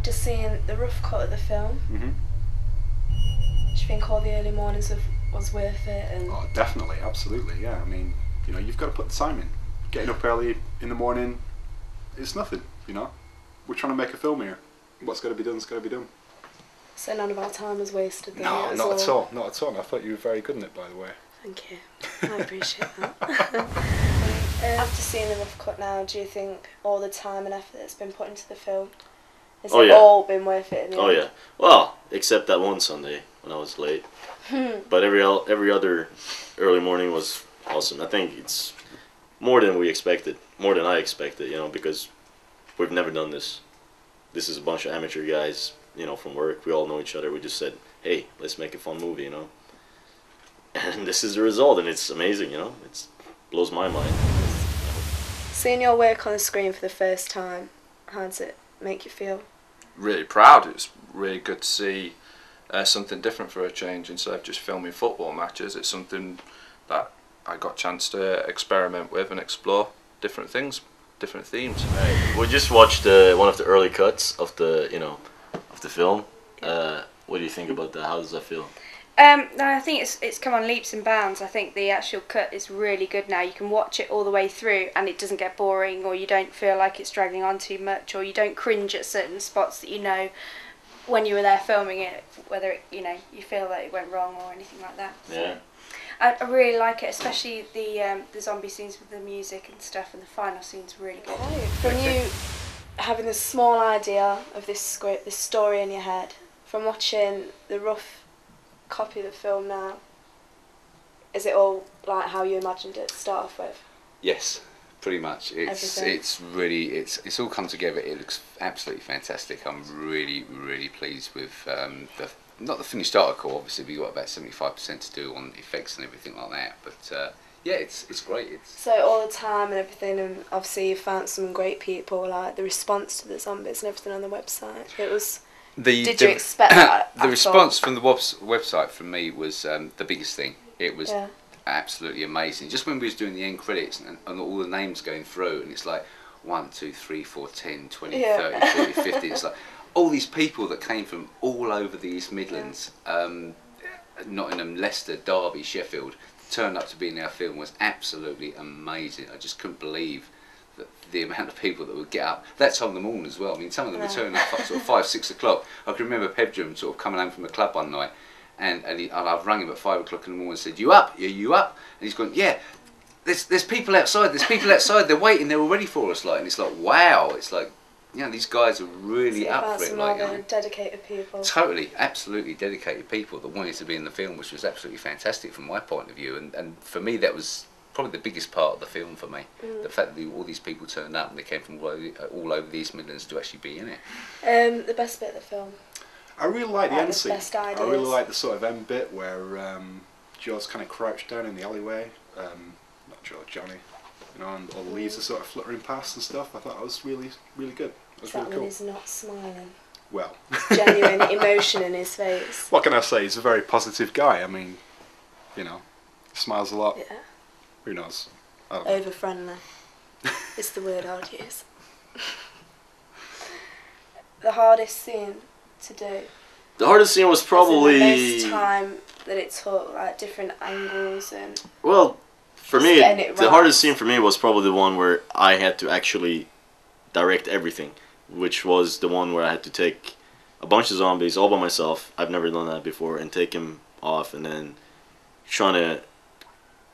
After seeing the rough cut of the film, do you think all the early mornings was worth it? And oh, definitely, absolutely, yeah. I mean, you know, you've got to put the time in. Getting up early in the morning, it's nothing, you know. We're trying to make a film here. What's got to be done is got to be done. So none of our time was wasted then? No, not at all, not at all. I thought you were very good in it, by the way. Thank you. I appreciate that. After seeing the rough cut now, do you think all the time and effort that's been put into the film, has it all been worth it in the end? Yeah. Well, except that one Sunday when I was late. But every other early morning was awesome. I think it's more than we expected, more than I expected, you know, because we've never done this. This is a bunch of amateur guys, you know, from work. We all know each other. We just said, hey, let's make a fun movie, you know. And this is the result, and it's amazing, you know. It blows my mind. Seeing your work on the screen for the first time, how does it make you feel? Really proud. It's really good to see something different for a change. Instead of just filming football matches, it's something that I got a chance to experiment with and explore different things, different themes. Right. We just watched one of the early cuts of the, you know, of the film. What do you think about that? How does that feel? No, I think it's come on leaps and bounds. I think the actual cut is really good now. You can watch it all the way through and it doesn't get boring, or you don't feel like it's dragging on too much, or you don't cringe at certain spots that you know when you were there filming it, whether it, you know, you feel that it went wrong or anything like that. Yeah. I really like it, especially the zombie scenes with the music and stuff, and the final scene's really good. From you having this small idea of this script, this story in your head, from watching the rough copy of the film now, is it all like how you imagined it to start off with? Yes, pretty much. It's really it's all come together. It looks absolutely fantastic. I'm really pleased with not the finished article. Obviously, we've got about 75% to do on effects and everything like that. But yeah, it's great. So all the time and everything, and obviously you found some great people. Like the response to the zombies and everything on the website, it was. Did you expect that? The response from the website from me was the biggest thing. It was absolutely amazing. Just when we was doing the end credits and all the names going through, and it's like 1, 2, 3, 4, 10, 20, 30, 40, 50. It's like all these people that came from all over the East Midlands, Nottingham, Leicester, Derby, Sheffield, turned up to be in our film was absolutely amazing. I just couldn't believe the amount of people that would get up that time of the morning as well. I mean, some of them were turning up at sort of 5, 6 o'clock. I can remember Pedram sort of coming home from a club one night, and I've rung him at 5 o'clock in the morning and said, "You up? Are you up?" And he's gone, "Yeah. There's people outside. There's people outside. They're waiting. They're all ready for us." Like, and it's like, wow. It's like, you know, these guys are really up for it. Like, you know, dedicated people. Totally, absolutely dedicated people that wanted to be in the film, which was absolutely fantastic from my point of view. And for me, that was probably the biggest part of the film for me. The fact that all these people turned up and they came from all over the East Midlands to actually be in it. The best bit of the film? I really like the end scene. Best ideas. I really like the sort of end bit where Joe's kind of crouched down in the alleyway. Not Joe, Johnny. You know, and all the leaves are sort of fluttering past and stuff. I thought that was really good. It was really cool. When he's not smiling. Well. Genuine emotion in his face. What can I say? He's a very positive guy. I mean, you know, smiles a lot. Yeah. Who knows? Over friendly. It's the word I would use. The hardest scene to do. The hardest scene was probably the most time that it took, like different angles and. Well, for me, the hardest scene for me was probably the one where I had to actually direct everything, which was the one where I had to take a bunch of zombies all by myself. I've never done that before, and take them off, and then trying to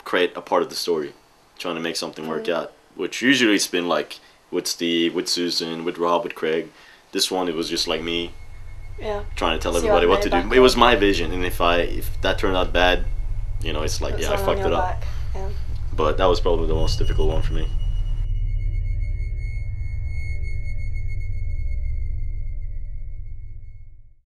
create a part of the story, trying to make something work out, which usually it's been like with Steve, with Susan, with Rob, with Craig. This one, it was just like me trying to tell everybody what to do. It was my vision, and if that turned out bad, you know, it's like, I fucked it up. But that was probably the most difficult one for me.